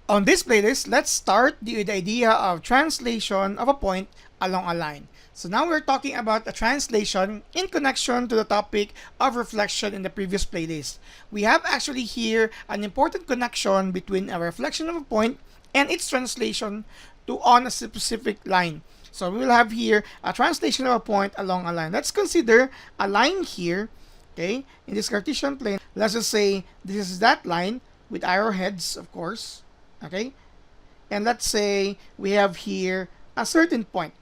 On this playlist, let's start the idea of translation of a point along a line. So now we're talking about a translation in connection to the topic of reflection in the previous playlist. We have actually here an important connection between a reflection of a point and its translation to on a specific line. So we will have here a translation of a point along a line. Let's consider a line here, okay, in this Cartesian plane. Let's just say this is that line with arrowheads, of course, okay, and let's say we have here a certain point.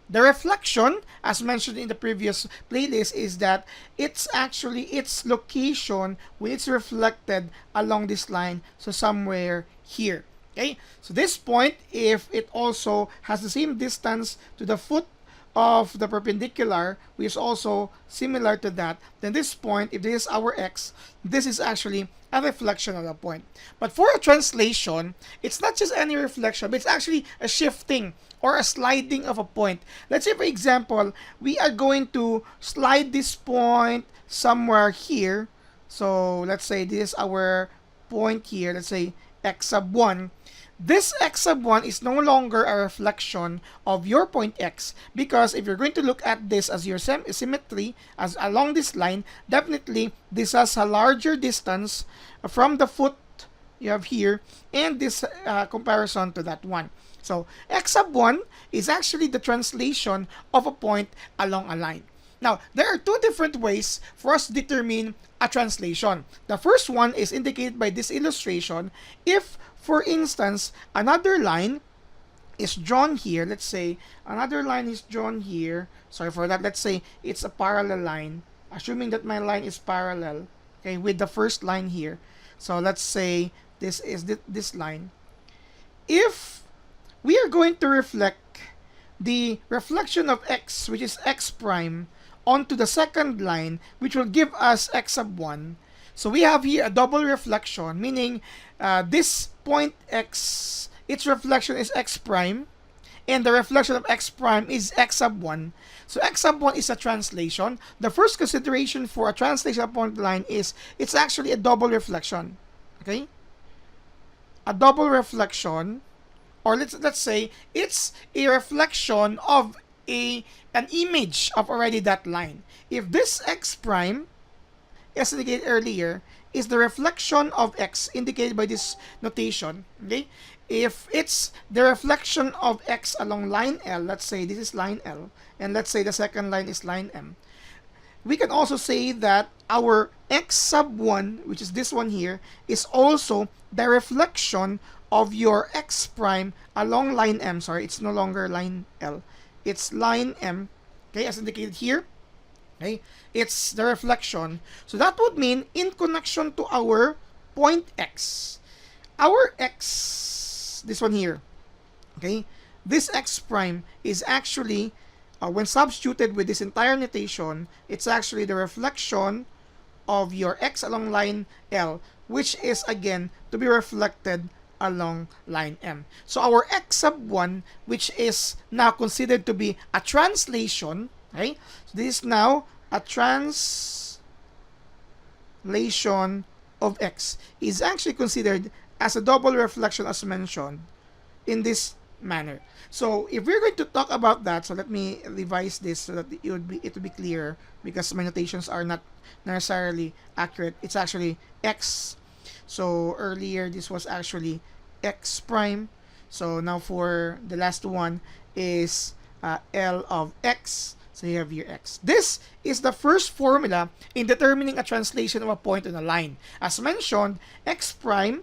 The reflection, as mentioned in the previous playlist, is that it's actually its location when it's reflected along this line, so somewhere here. Okay, so this point, if it also has the same distance to the foot of the perpendicular, which is also similar to that, then this point, if this is our x, this is actually a reflection of the point. But for a translation, it's not just any reflection, but it's actually a shifting or a sliding of a point. Let's say, for example, we are going to slide this point somewhere here. So let's say this is our point here. Let's say x sub 1. This x sub 1 is no longer a reflection of your point x, because if you're going to look at this as your symmetry as along this line, definitely this has a larger distance from the foot you have here and this comparison to that one. So x sub 1 is actually the translation of a point along a line. Now, there are two different ways for us to determine a translation. The first one is indicated by this illustration. If, for instance, another line is drawn here, let's say another line is drawn here, sorry for that, let's say it's a parallel line, assuming that my line is parallel, okay, with the first line here. So let's say this is this line. If we are going to reflect the reflection of x, which is x prime, onto the second line, which will give us x sub 1. So we have here a double reflection, meaning this point x, its reflection is x prime, and the reflection of x prime is x sub 1. So x sub 1 is a translation. The first consideration for a translation of point line is it's actually a double reflection. Okay? A double reflection, or let's say it's a reflection of an image of already that line. If this x prime, as indicated earlier, is the reflection of x indicated by this notation, okay? If it's the reflection of x along line L, let's say this is line L, and let's say the second line is line M, we can also say that our x sub 1, which is this one here, is also the reflection of your x prime along line M. Sorry, it's no longer line L. It's line M, okay, as indicated here. Okay, it's the reflection. So that would mean in connection to our point x, our x, this one here, okay, this x prime is actually, when substituted with this entire notation, it's actually the reflection of your x along line L, which is again to be reflected along line M. So our x sub 1, which is now considered to be a translation, okay? So this is now a translation of x, is actually considered as a double reflection as mentioned in this manner. So if we're going to talk about that, so let me revise this so that it would be clearer, because my notations are not necessarily accurate. It's actually x. So earlier this was actually x prime. So now for the last one is L of x. So you have your x. This is the first formula in determining a translation of a point on a line. As mentioned, x prime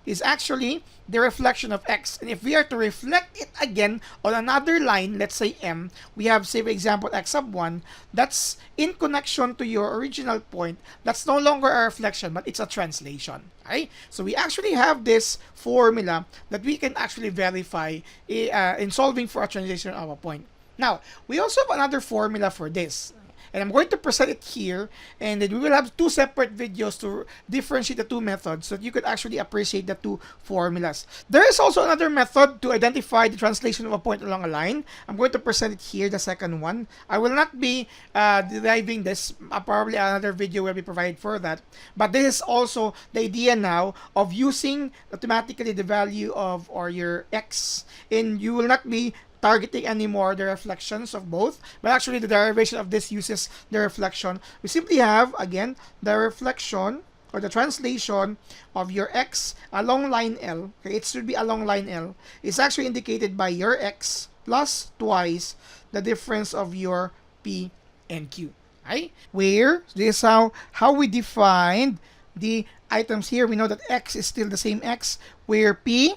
is actually the reflection of x. And if we are to reflect it again on another line, let's say M, we have, say for example, x sub 1, that's in connection to your original point. That's no longer a reflection, but it's a translation. Okay? So we actually have this formula that we can actually verify in solving for a translation of a point. Now, we also have another formula for this. And I'm going to present it here, and then we will have two separate videos to differentiate the two methods so that you could actually appreciate the two formulas. There is also another method to identify the translation of a point along a line. I'm going to present it here, the second one. I will not be deriving this. Probably another video will be provided for that. But this is also the idea now of using automatically the value of or your x, and you will not be targeting anymore the reflections of both, but actually the derivation of this uses the reflection. We simply have, again, the reflection or the translation of your x along line L. Okay, it should be along line L. It's actually indicated by your x plus twice the difference of your p and q. Right? Where this is how we defined the items here. We know that x is still the same x, where p,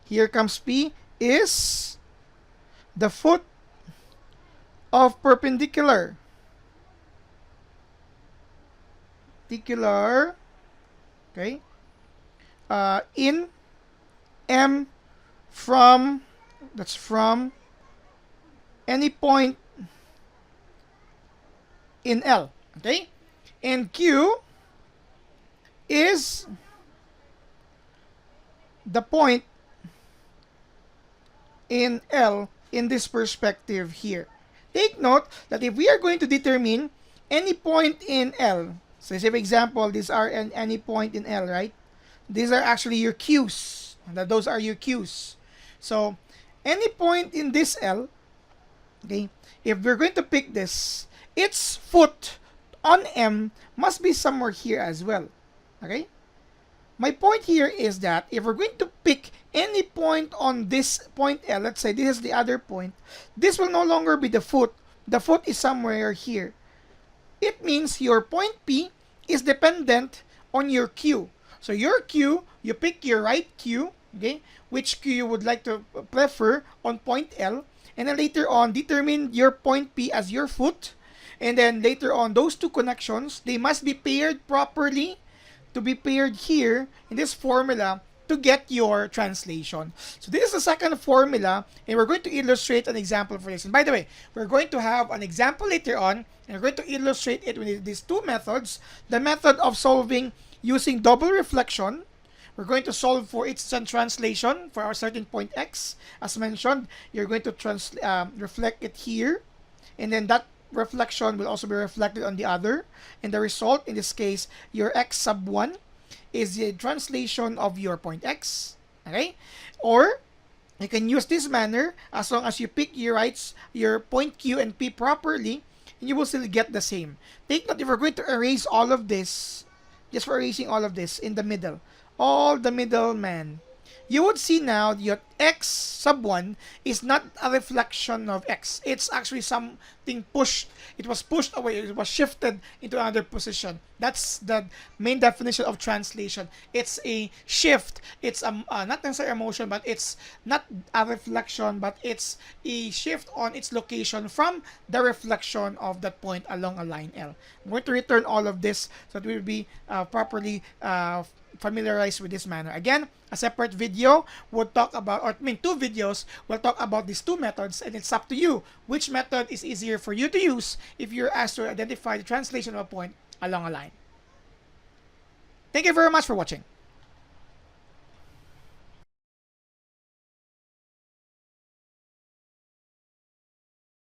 here comes p, is the foot of perpendicular. Okay, in M from any point in L. Okay, and Q is the point in L in this perspective here. Take note that if we are going to determine any point in L, so say for example, these are any point in L, right? These are actually your Q's. Those are your Q's. So any point in this L, okay, if we're going to pick this, its foot on M must be somewhere here as well. Okay? My point here is that if we're going to pick any point on this point L, let's say this is the other point, this will no longer be the foot. The foot is somewhere here. It means your point P is dependent on your Q. So your Q, you pick your right Q, okay, which Q you would like to prefer on point L, and then later on determine your point P as your foot, and then later on those two connections, they must be paired properly to be paired here in this formula to get your translation. So this is the second formula, and we're going to illustrate an example for this. And by the way, we're going to have an example later on, and we're going to illustrate it with these two methods. The method of solving using double reflection. We're going to solve for its translation for our certain point x. As mentioned, you're going to reflect it here, and then that reflection will also be reflected on the other, and the result in this case, your x sub 1 is the translation of your point x. Okay, or you can use this manner as long as you pick your point q and p properly, and you will still get the same. Take note, if we're going to erase all of this, just for erasing all of this in the middle, all the middleman, you would see now your x sub 1 is not a reflection of x. It's actually something pushed. It was pushed away. It was shifted into another position. That's the main definition of translation. It's a shift. It's not necessarily a motion, but it's not a reflection, but it's a shift on its location from the reflection of that point along a line L. I'm going to return all of this so that we'll be properly familiarized with this manner. Again, a separate video would talk about, or I mean, two videos will talk about these two methods, and it's up to you which method is easier for you to use if you're asked to identify the translation of a point along a line. Thank you very much for watching.